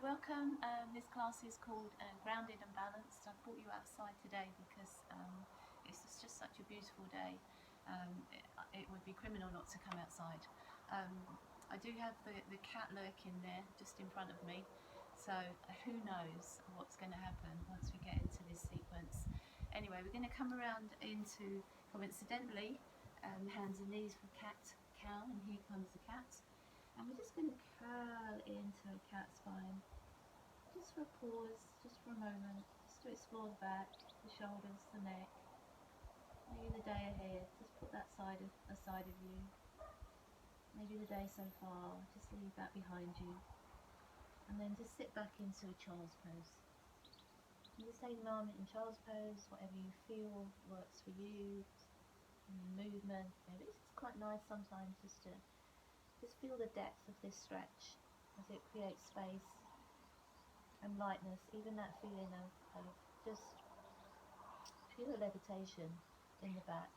welcome. This class is called Grounded and Balanced. I brought you outside today because it's just such a beautiful day. It would be criminal not to come outside. I do have the cat lurking there just in front of me, so who knows what's going to happen once we get into this sequence. Anyway, we're going to come around into, coincidentally, hands and knees for cat, cow, and here comes the cat. And we're just going to curl into a cat spine, just for a pause, just for a moment, just to explore the back, the shoulders, the neck, maybe the day ahead, just put that aside of you, maybe the day so far, just leave that behind you, and then just sit back into a child's pose. You just take a moment in child's pose, whatever you feel works for you, movement, maybe it's just quite nice sometimes just to feel the depth of this stretch as it creates space and lightness, even that feeling of just feel a levitation in the back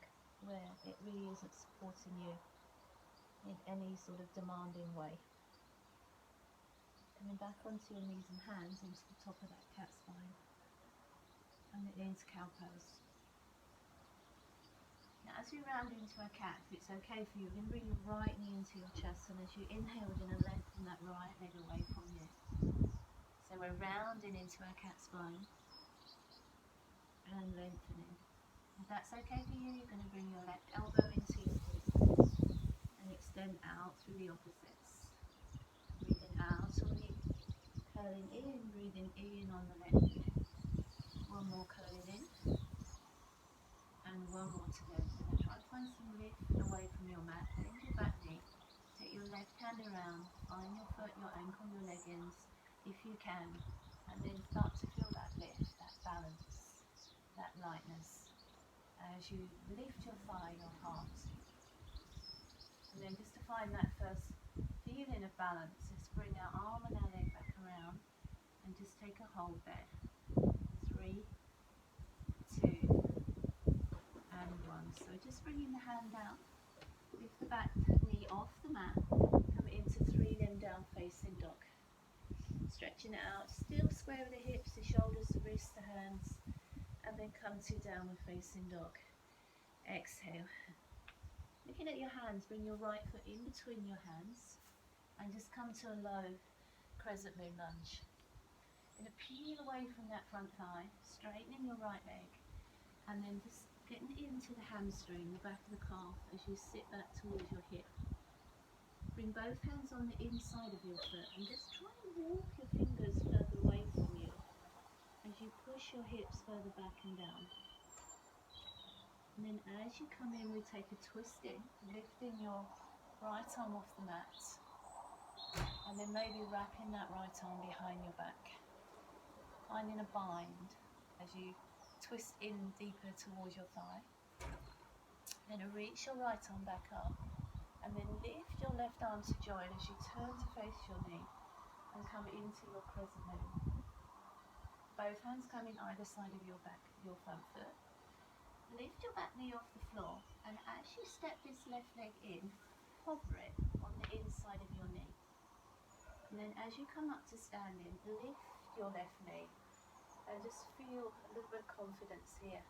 where it really isn't supporting you in any sort of demanding way. Coming back onto your knees and hands into the top of that cat spine and then into cow pose. Now, as we round into a cat, if it's okay for you, we're going to bring your right knee into your chest, and as you inhale, we're going to lengthen that right leg away from you. So we're rounding into our cat spine and lengthening. If that's okay for you, you're going to bring your left elbow into your hip and extend out through the opposites. Breathing out on the curling in, breathing in on the left. One more curling in. And one more to go. So now try to find some lift away from your mat. Bend your back knee. Take your left hand around. Find your foot, your ankle, your leggings, if you can. And then start to feel that lift, that balance, that lightness. As you lift your thigh, your heart. And then just to find that first feeling of balance, just bring our arm and our leg back around. And just take a hold there. 3, 2, and 1. So just bringing the hand down, lift the back knee off the mat, come into 3 limb down facing dog. Stretching it out, still square with the hips, the shoulders, the wrists, the hands, and then come to downward facing dog. Exhale. Looking at your hands, bring your right foot in between your hands and just come to a low crescent moon lunge. You're going to peel away from that front thigh, straightening your right leg, and then just getting into the hamstring, the back of the calf, as you sit back towards your hip. Bring both hands on the inside of your foot and just try and walk your fingers further away from you as you push your hips further back and down. And then as you come in, we take a twist in, lifting your right arm off the mat, and then maybe wrapping that right arm behind your back. Finding a bind as you twist in deeper towards your thigh. Then reach your right arm back up and then lift your left arm to join as you turn to face your knee and come into your crescent moon. Both hands come in either side of your back, your front foot. Lift your back knee off the floor, and as you step this left leg in, hover it on the inside of your knee. And then as you come up to standing, lift your left knee and just feel a little bit of confidence here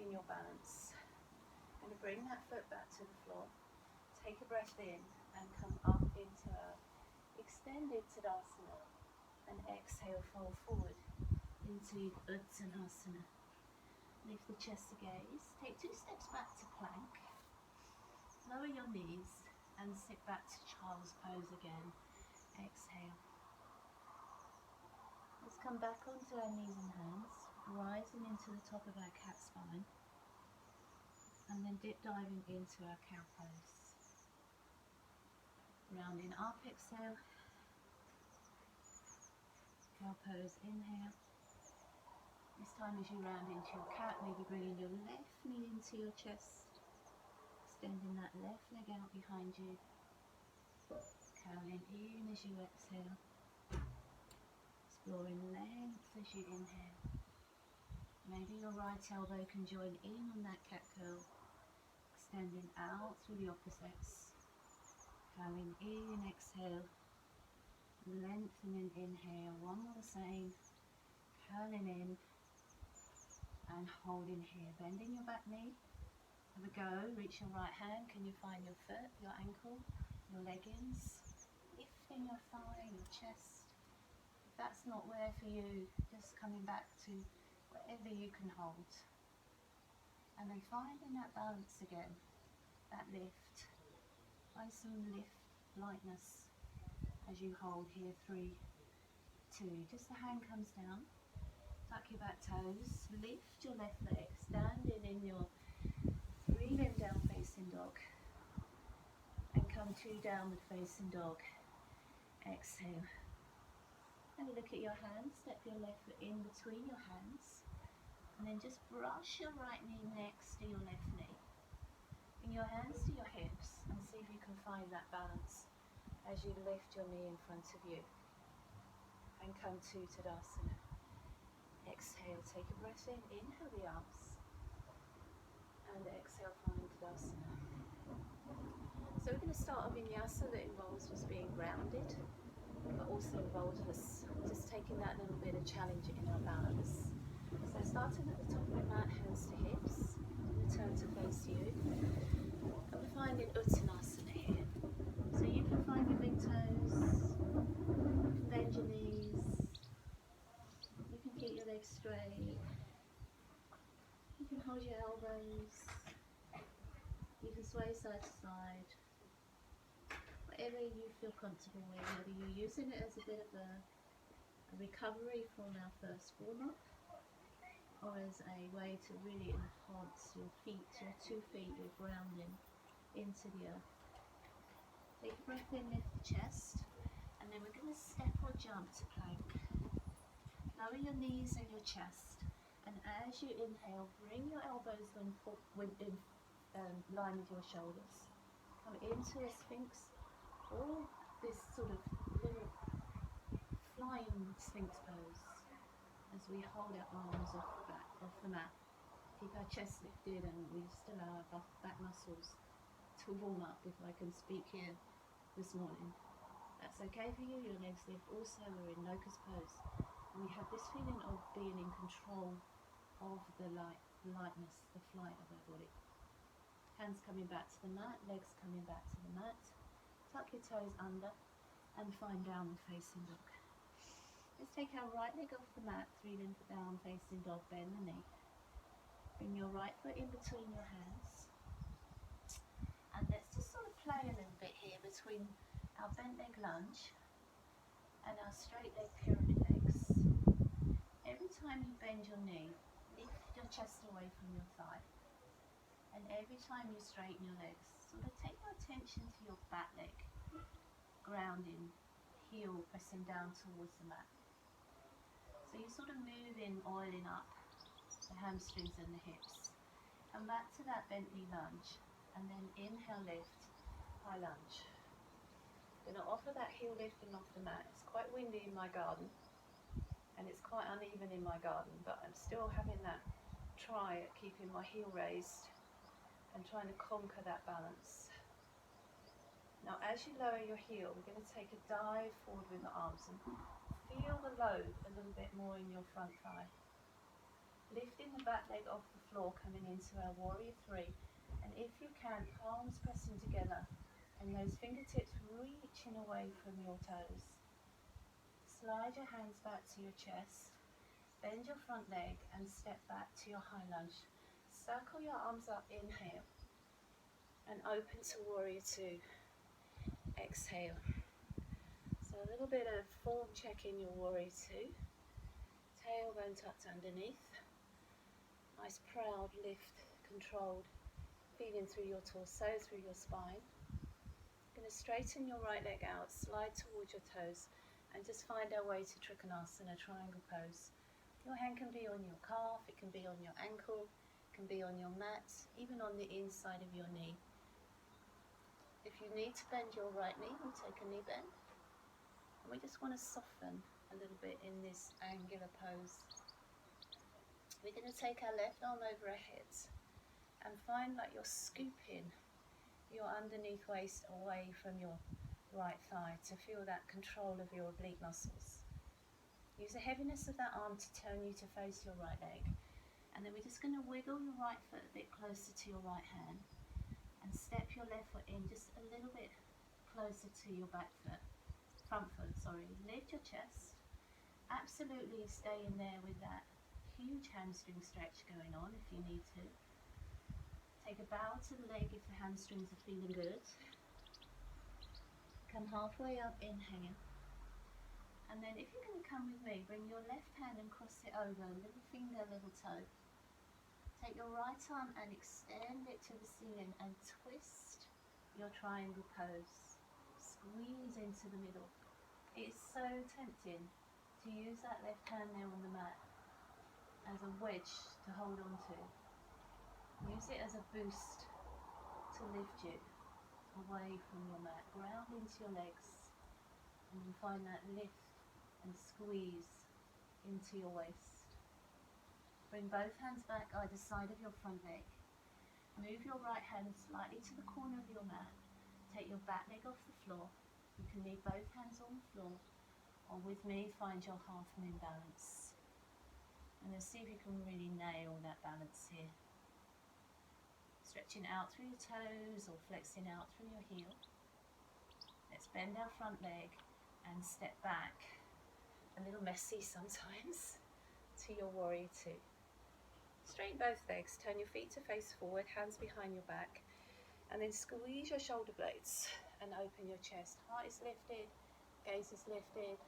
in your balance. Going to bring that foot back to the floor. Take a breath in and come up into a extended Tadasana, and exhale, fold forward into Uttanasana. Lift the chest to gaze. Take 2 steps back to plank. Lower your knees and sit back to child's pose again. Exhale. Let's come back onto our knees and hands, rising into the top of our cat spine, and then diving into our cow pose. Rounding up, exhale. Cow pose, inhale. This time as you round into your cat, maybe bringing your left knee into your chest, extending that left leg out behind you, curling in as you exhale, exploring length as you inhale. Maybe your right elbow can join in on that cat curl, extending out through the opposites, curling in, exhale, Lengthening, inhale, one more the same, curling in and holding here, bending your back knee, have a go, reach your right hand, can you find your foot, your ankle, your leggings, lifting your thigh, your chest. If that's not where for you, just coming back to wherever you can hold. And then finding that balance again, that lift, find some lift, lightness as you hold here, 3, 2, just the hand comes down, tuck your back toes, lift your left leg, standing in your 3-limb down facing dog, and come to downward facing dog. Exhale. Have a look at your hands, step your left foot in between your hands, and then just brush your right knee next to your left knee. Bring your hands to your hips and see if you can find that balance as you lift your knee in front of you and come to Tadasana. Exhale, take a breath in, inhale the arms, and exhale, find Tadasana. So we're going to start a Vinyasa that involves us being grounded, but also involves us just taking that little bit of challenge in our balance. So starting at the top of the mat, hands to hips, turn to face you, and we're finding Uttanasana here. So you can find your big toes, you can bend your knees, you can keep your legs straight, you can hold your elbows, you can sway side to side, whatever you feel comfortable with, whether you're using it as a bit of a recovery from our first warm-up, or as a way to really enhance your feet, your 2 feet, your grounding into the earth. Take a breath in, lift the chest, and then we're going to step or jump to plank. Lower your knees and your chest, and as you inhale, bring your elbows in line with your shoulders. Come into a sphinx, or this sort of little flying sphinx pose as we hold our arms off the mat. Keep our chest lifted, and we still allow our back muscles to warm up, if I can speak here this morning. That's okay for you, your legs lift. Also, we're in locust pose, and we have this feeling of being in control of the lightness, the flight of our body. Hands coming back to the mat, legs coming back to the mat. Tuck your toes under and find downward facing dog. Let's take our right leg off the mat, 3-limb down facing dog, bend the knee. Bring your right foot in between your hands. And let's just sort of play a little bit here between our bent leg lunge and our straight leg pyramid legs. Every time you bend your knee, lift your chest away from your thigh. And every time you straighten your legs, sort of take your attention to your back leg, grounding, heel pressing down towards the mat. So you're sort of moving, oiling up the hamstrings and the hips. Come back to that bent knee lunge, and then inhale, lift, high lunge. I'm going to offer that heel lifting off the mat. It's quite windy in my garden, and it's quite uneven in my garden, but I'm still having that try at keeping my heel raised and trying to conquer that balance. Now as you lower your heel, we're going to take a dive forward with the arms and feel the load a little bit more in your front thigh. Lifting the back leg off the floor, coming into our warrior 3, and if you can, palms pressing together and those fingertips reaching away from your toes. Slide your hands back to your chest, bend your front leg and step back to your high lunge. Circle your arms up, inhale, and open to warrior 2. Exhale. So a little bit of form check in your warrior 2. Tailbone tucked underneath. Nice proud lift, controlled, feeling through your torso, through your spine. Going to straighten your right leg out, slide towards your toes, and just find our way to Trikonasana, triangle pose. Your hand can be on your calf, it can be on your ankle, it can be on your mat, even on the inside of your knee. If you need to bend your right knee, we'll take a knee bend. And we just want to soften a little bit in this angular pose. We're going to take our left arm over our hips and find like you're scooping your underneath waist away from your right thigh to feel that control of your oblique muscles. Use the heaviness of that arm to turn you to face your right leg. And then we're just going to wiggle your right foot a bit closer to your right hand and step your left foot in just a little bit closer to your front foot, sorry. Lift your chest. Absolutely stay in there with that huge hamstring stretch going on if you need to. Take a bow to the leg if the hamstrings are feeling good. Come halfway up, inhale. And then if you're going to come with me, bring your left hand and cross it over, little finger, little toe. Take your right arm and extend it to the ceiling and twist your triangle pose. Squeeze into the middle. It's so tempting to use that left hand there on the mat as a wedge to hold on to. Use it as a boost to lift you away from your mat. Ground into your legs and then find that lift and squeeze into your waist. Bring both hands back either side of your front leg. Move your right hand slightly to the corner of your mat. Take your back leg off the floor. You can leave both hands on the floor, or with me, find your half moon balance. And then see if you can really nail that balance here. Stretching out through your toes or flexing out through your heel. Let's bend our front leg and step back, a little messy sometimes, to your warrior two. Straighten both legs, turn your feet to face forward, hands behind your back, and then squeeze your shoulder blades and open your chest. Heart is lifted, gaze is lifted,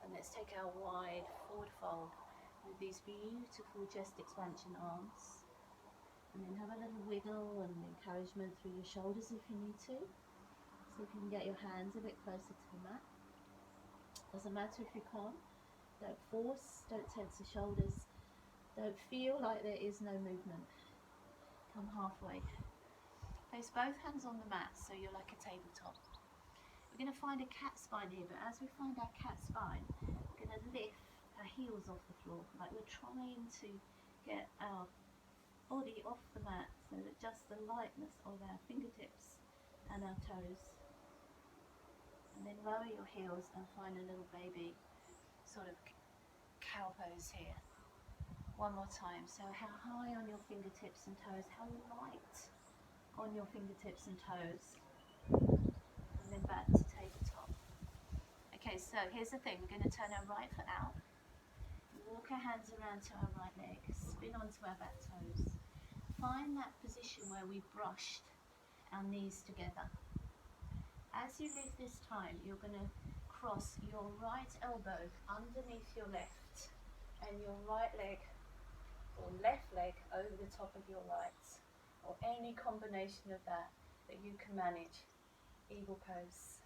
and let's take our wide forward fold with these beautiful chest expansion arms. And then have a little wiggle and encouragement through your shoulders if you need to. See if you can get your hands a bit closer to the mat. Doesn't matter if you can't. Don't force, don't tense the shoulders. Don't feel like there is no movement. Come halfway. Place both hands on the mat so you're like a tabletop. We're going to find a cat spine here, but as we find our cat spine, we're going to lift our heels off the floor, like we're trying to get our body off the mat so that just the lightness of our fingertips and our toes. And then lower your heels and find a little baby sort of cow pose here. One more time. So how high on your fingertips and toes, how light on your fingertips and toes. And then back to tabletop. Okay, so here's the thing. We're going to turn our right foot out. Walk our hands around to our right leg. Spin onto our back toes. Find that position where we brushed our knees together. As you lift this time, you're going to cross your right elbow underneath your left and your right leg or left leg over the top of your right, or any combination of that you can manage. Eagle pose.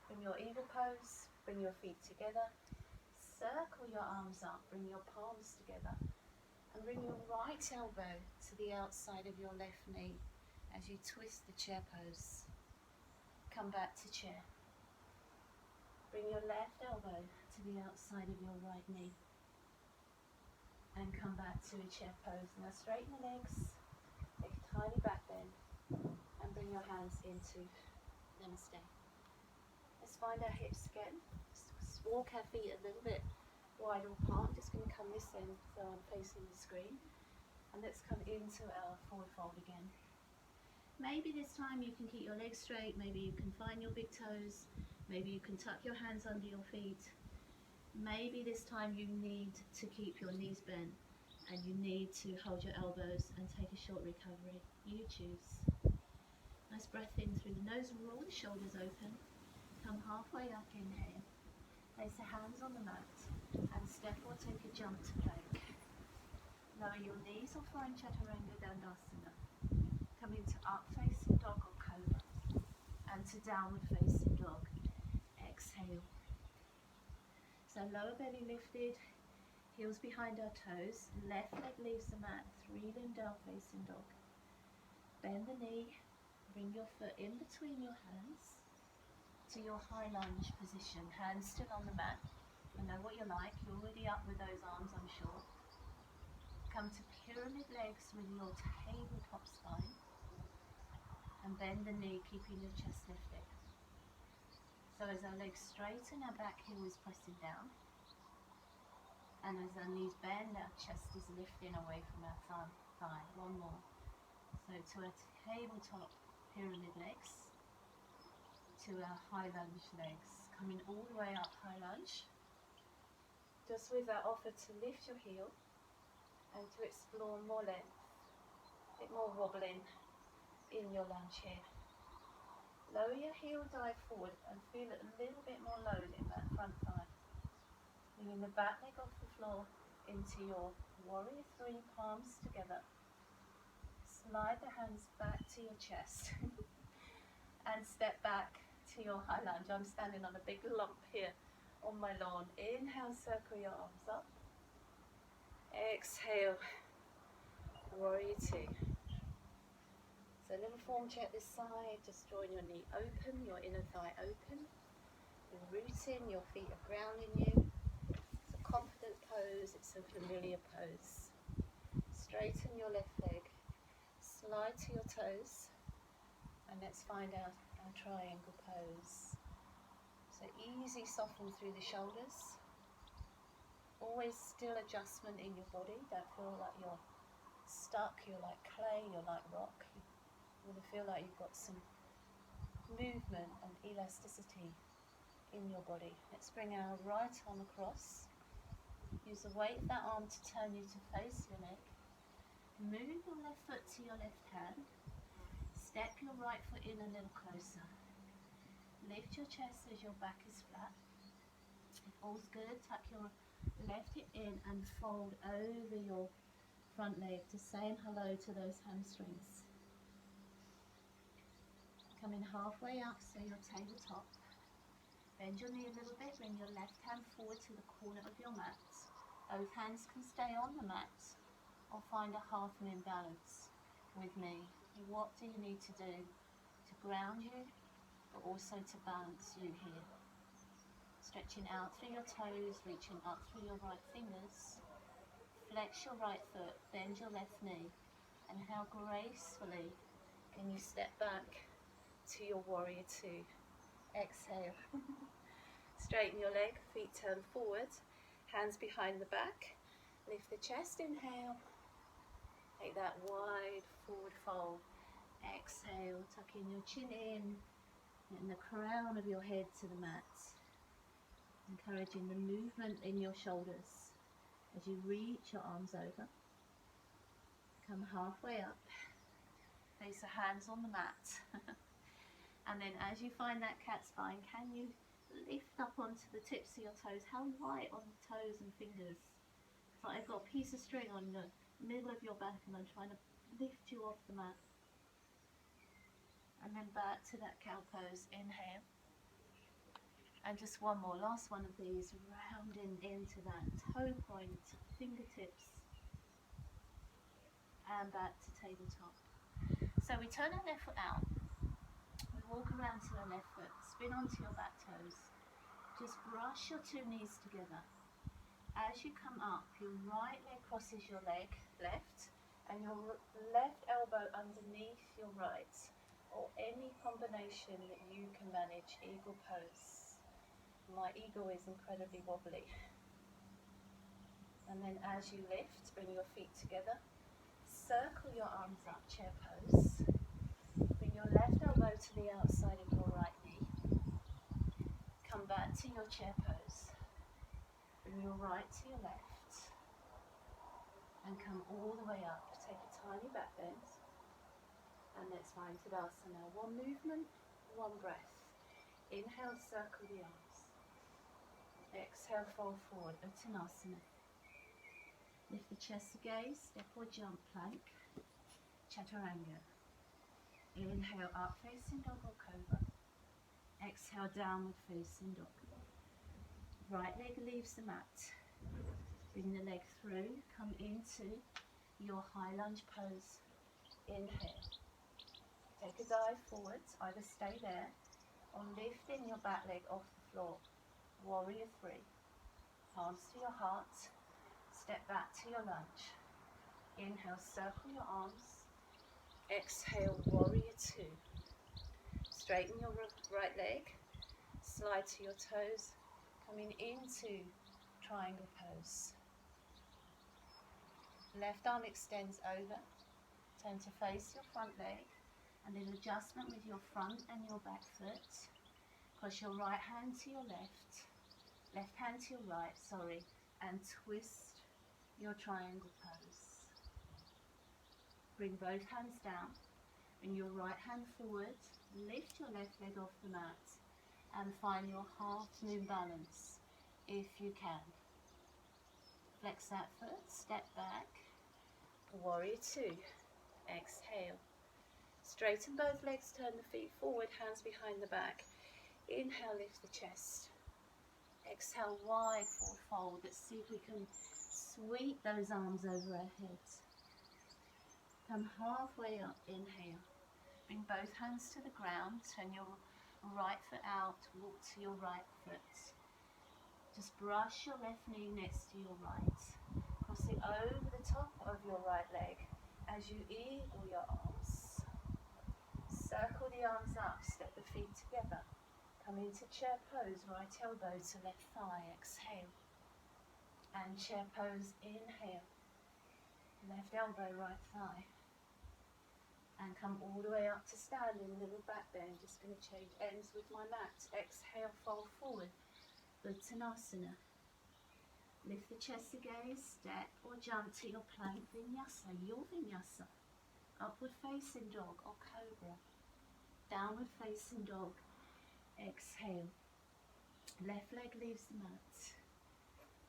From your eagle pose, bring your feet together, circle your arms up, bring your palms together, and bring your right elbow to the outside of your left knee as you twist the chair pose. Come back to chair. Bring your left elbow to the outside of your right knee and come back to a chair pose. Now straighten the legs, take a tiny back bend and bring your hands into Namaste. Let's find our hips again. Just walk our feet a little bit wider apart. I'm just going to come this end so I'm facing the screen, and let's come into our forward fold again. Maybe this time you can keep your legs straight, maybe you can find your big toes, maybe you can tuck your hands under your feet. Maybe this time you need to keep your knees bent and you need to hold your elbows and take a short recovery. You choose. Nice breath in through the nose, roll the shoulders open. Come halfway up, inhale. Place the hands on the mat and step or take a jump to plank. Lower your knees or find Chaturanga Dandasana. Come into up facing dog or cobra and to downward facing dog. Exhale. So lower belly lifted, heels behind our toes, left leg leaves the mat, 3-limb down facing dog. Bend the knee, bring your foot in between your hands to your high lunge position, hands still on the mat. I know what you like, you're already up with those arms, I'm sure. Come to pyramid legs with your tabletop spine and bend the knee, keeping your chest lifted. So as our legs straighten, our back heel is pressing down. And as our knees bend, our chest is lifting away from our thigh. One more. So to our tabletop pyramid legs, to our high lunge legs. Coming all the way up, high lunge. Just with that offer to lift your heel and to explore more length, a bit more wobbling in your lunge here. Lower your heel, dive forward and feel a little bit more load in that front thigh. Bringing the back leg off the floor into your warrior three, palms together. Slide the hands back to your chest and step back to your high lunge. I'm standing on a big lump here on my lawn. Inhale, circle your arms up. Exhale, warrior two. So a little form check this side, just drawing your knee open, your inner thigh open. You're rooting, your feet are grounding you. It's a confident pose, it's a familiar pose. Straighten your left leg, slide to your toes, and let's find our triangle pose. So easy soften through the shoulders. Always still adjustment in your body, don't feel like you're stuck, you're like clay, you're like rock. You want to feel like you've got some movement and elasticity in your body. Let's bring our right arm across. Use the weight of that arm to turn you to face your neck. Move your left foot to your left hand. Step your right foot in a little closer. Lift your chest as your back is flat. If all's good, tuck your left hip in and fold over your front leg to saying hello to those hamstrings. Coming halfway up, so your tabletop. Bend your knee a little bit, bring your left hand forward to the corner of your mat. Both hands can stay on the mat or find a half moon balance with me. What do you need to do to ground you, but also to balance you here? Stretching out through your toes, reaching up through your right fingers. Flex your right foot, bend your left knee, and how gracefully can you step back to your warrior two. Exhale. Straighten your leg, feet turn forward, hands behind the back. Lift the chest, inhale. Take that wide forward fold. Exhale, tucking your chin in and the crown of your head to the mat. Encouraging the movement in your shoulders as you reach your arms over. Come halfway up. Place the hands on the mat. And then as you find that cat spine, can you lift up onto the tips of your toes? How light on the toes and fingers? It's like I've got a piece of string on the middle of your back and I'm trying to lift you off the mat. And then back to that cow pose. Inhale. And just one more, last one of these, rounding into that toe point, fingertips. And back to tabletop. So we turn our left foot out. Walk around to your left foot, spin onto your back toes. Just brush your two knees together. As you come up, your right leg crosses your leg left, and your left elbow underneath your right, or any combination that you can manage. Eagle pose. My eagle is incredibly wobbly. And then as you lift, bring your feet together. Circle your arms up, chair pose. Your left elbow to the outside of your right knee. Come back to your chair pose. Bring your right to your left. And come all the way up. Take a tiny back bend. And let's find Tadasana. One movement, one breath. Inhale, circle the arms. Exhale, fold forward. Uttanasana. Lift the chest, gaze, step or jump plank. Chaturanga. Inhale, up facing dog or cobra. Exhale, downward facing dog. Right leg leaves the mat. Bring the leg through, come into your high lunge pose. Inhale. Take a dive forwards, either stay there or lifting your back leg off the floor. Warrior three. Palms to your heart. Step back to your lunge. Inhale, circle your arms. Exhale, warrior two. Straighten your right leg. slide to your toes, coming into triangle pose. Left arm extends over, turn to face your front leg, and then adjustment with your front and your back foot. Cross your right hand to your left hand to your right, and twist your triangle pose. Bring both hands down, bring your right hand forward, lift your left leg off the mat, and find your half moon balance if you can. Flex that foot, step back, warrior two, exhale. Straighten both legs, turn the feet forward, hands behind the back. Inhale, lift the chest. Exhale, wide forward fold. Let's see if we can sweep those arms over our heads. Come halfway up, inhale. Bring both hands to the ground, turn your right foot out, walk to your right foot. Just brush your left knee next to your right. Cross it over the top of your right leg as you eagle your arms. Circle the arms up, step the feet together. Come into chair pose, right elbow to left thigh, exhale. And chair pose, inhale. Left elbow, right thigh. And come all the way up to standing, little back bend. Just going to change ends with my mat. Exhale, fold forward, Uttanasana. Lift the chest again, step or jump to your plank Vinyasa, your Vinyasa. Upward facing dog or cobra. Downward facing dog. Exhale. Left leg leaves the mat.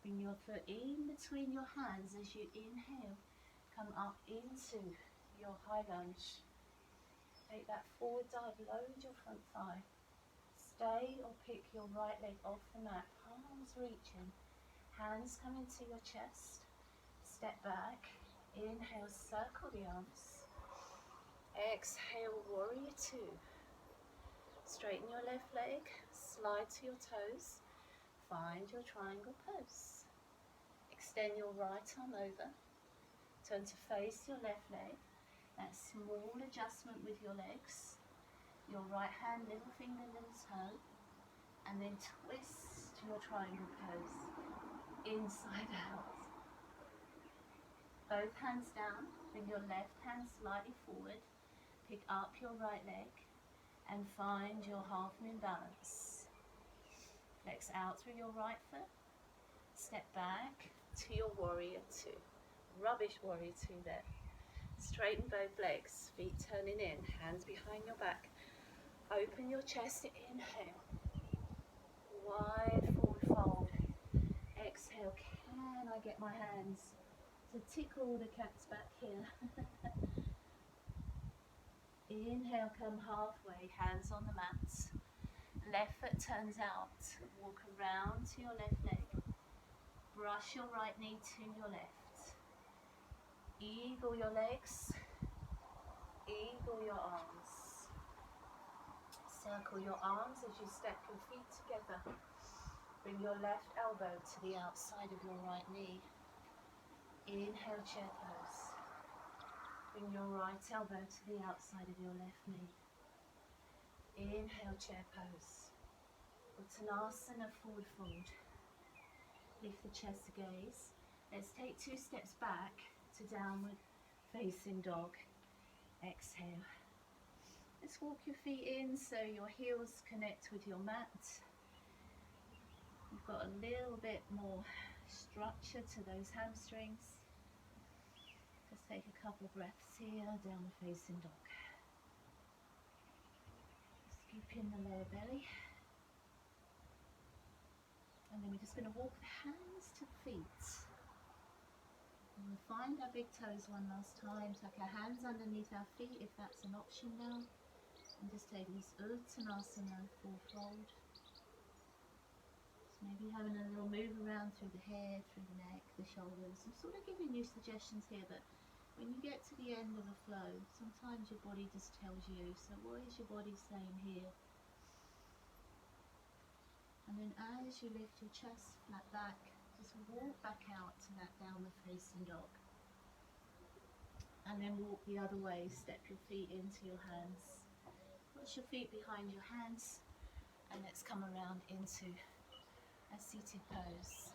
Bring your foot in between your hands as you inhale. Come up into your high lunge. Take that forward dive, load your front thigh. Stay or pick your right leg off the mat, palms reaching. Hands come into your chest. Step back. Inhale, circle the arms. Exhale, warrior two. Straighten your left leg, slide to your toes, find your triangle pose. Extend your right arm over, turn to face your left leg, that small adjustment with your legs, your right hand, little finger, little toe, and then twist your triangle pose, inside out. Both hands down, bring your left hand slightly forward, pick up your right leg, and find your half moon balance. Flex out through your right foot, step back to your warrior two. Rubbish warrior two there. Straighten both legs, feet turning in, hands behind your back. Open your chest, inhale. Wide forward fold. Exhale, can I get my hands to tickle the cats back here? Inhale, come halfway, hands on the mat. Left foot turns out. Walk around to your left leg. Brush your right knee to your left. Eagle your legs. Eagle your arms. Circle your arms as you step your feet together. Bring your left elbow to the outside of your right knee. Inhale, chair pose. Bring your right elbow to the outside of your left knee. Inhale, chair pose. Uttanasana, forward fold. Lift the chest, gaze. Let's take 2 steps back to downward facing dog. Exhale. Let's walk your feet in so your heels connect with your mat. You've got a little bit more structure to those hamstrings. Just take a couple of breaths here, downward facing dog. Scoop in the lower belly. And then we're just going to walk the hands to the feet. And we'll find our big toes one last time. Tuck our hands underneath our feet if that's an option now. And just take this Uttanasana, full fold. Maybe having a little move around through the head, through the neck, the shoulders. I'm sort of giving you suggestions here, but when you get to the end of a flow, sometimes your body just tells you, so what is your body saying here? And then as you lift your chest flat back, just walk back out to that downward facing dog. And then walk the other way, step your feet into your hands. Push your feet behind your hands. And let's come around into a seated pose.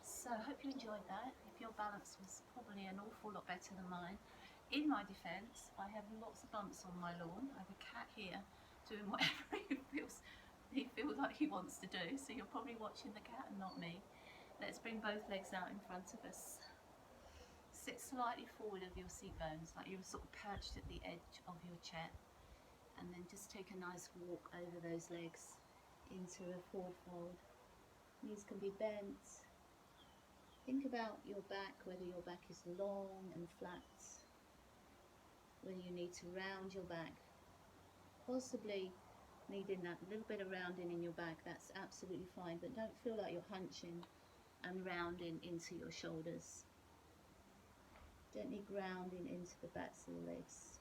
So I hope you enjoyed that. If your balance was probably an awful lot better than mine. In my defence, I have lots of bumps on my lawn. I have a cat here doing whatever he feels like he wants to do. So you're probably watching the cat and not me. Let's bring both legs out in front of us. Sit slightly forward of your seat bones, like you're sort of perched at the edge of your chair. And then just take a nice walk over those legs into a forward fold. Knees can be bent. Think about your back, whether your back is long and flat, whether you need to round your back, possibly needing that little bit of rounding in your back. That's absolutely fine, but don't feel like you're hunching and rounding into your shoulders. Gently grounding into the backs of the legs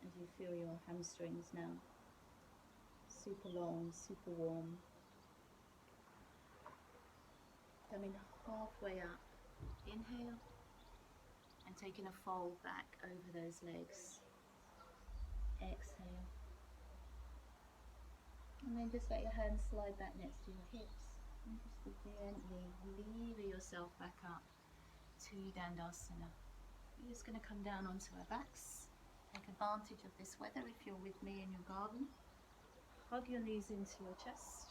as you feel your hamstrings now super long, super warm. Coming halfway up, inhale, and taking a fold back over those legs. Exhale. And then just let your hands slide back next to your hips. And just gently lever yourself back up to Dandasana. We're just going to come down onto our backs. Take advantage of this weather if you're with me in your garden. Hug your knees into your chest.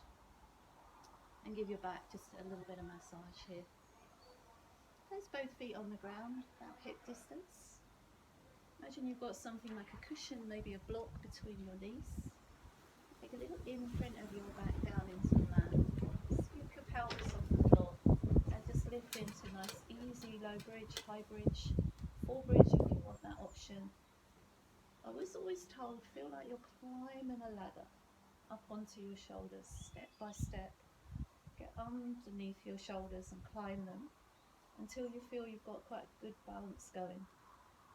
And give your back just a little bit of massage here. Place both feet on the ground, about hip distance. Imagine you've got something like a cushion, maybe a block between your knees. Take a little imprint of your back down into the mat. Scoop your pelvis off the floor and just lift into a nice easy low bridge, high bridge, full bridge if you want that option. I was always told, feel like you're climbing a ladder up onto your shoulders, step by step. Get underneath your shoulders and climb them until you feel you've got quite a good balance going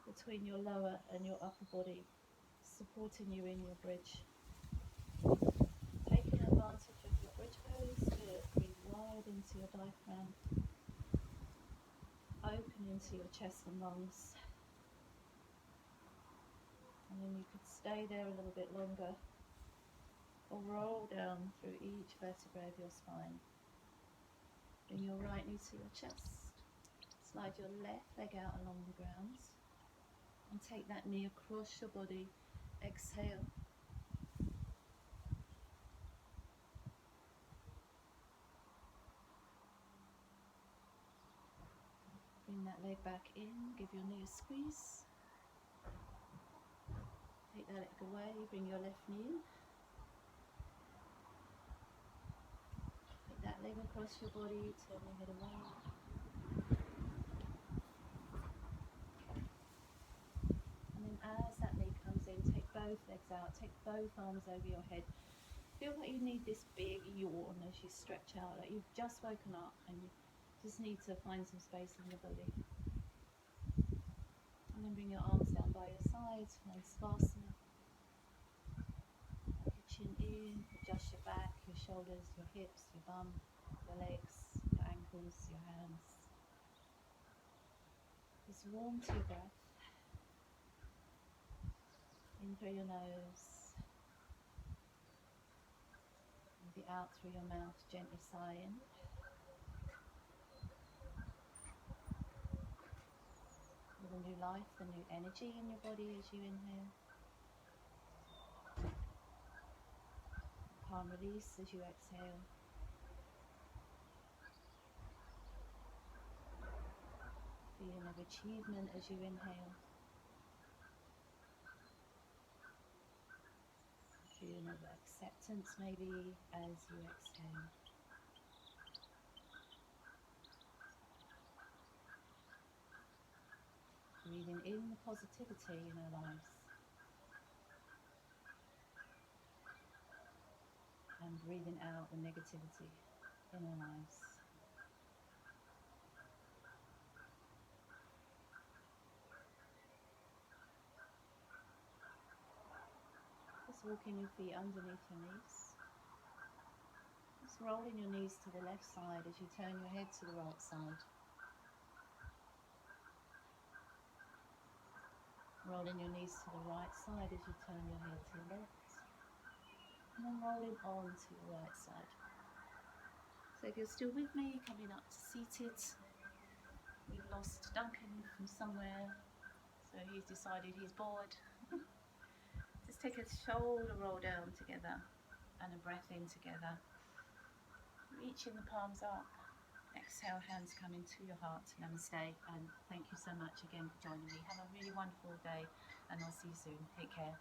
between your lower and your upper body, supporting you in your bridge. Taking advantage of your bridge pose, breathe wide into your diaphragm, open into your chest and lungs. And then you could stay there a little bit longer or roll down through each vertebrae of your spine. Bring your right knee to your chest, slide your left leg out along the ground and take that knee across your body, exhale. Bring that leg back in, give your knee a squeeze. Take that leg away, bring your left knee in. Take that leg across your body, turn your head away. And then as that knee comes in, take both legs out, take both arms over your head. Feel like you need this big yawn as you stretch out, like you've just woken up and you just need to find some space in your body. And then bring your arms down by your sides, find Savasana. Your chin in, adjust your back, your shoulders, your hips, your bum, your legs, your ankles, your hands. Just warm to your breath. In through your nose. Breathe out through your mouth, gently sigh in. With a new life, the new energy in your body as you inhale. Calm release as you exhale. Feeling of achievement as you inhale. Feeling of acceptance maybe as you exhale. Breathing in the positivity in our lives. And breathing out the negativity in our lives. Just walking your feet underneath your knees. Just rolling your knees to the left side as you turn your head to the right side. Rolling your knees to the right side as you turn your head to the left. and then rolling on to your right side. So if you're still with me, coming up to seated. We've lost Duncan from somewhere, so he's decided he's bored. Just take a shoulder roll down together and a breath in together. Reaching the palms up. Exhale, hands come into your heart. Namaste, and thank you so much again for joining me. Have a really wonderful day, and I'll see you soon. Take care.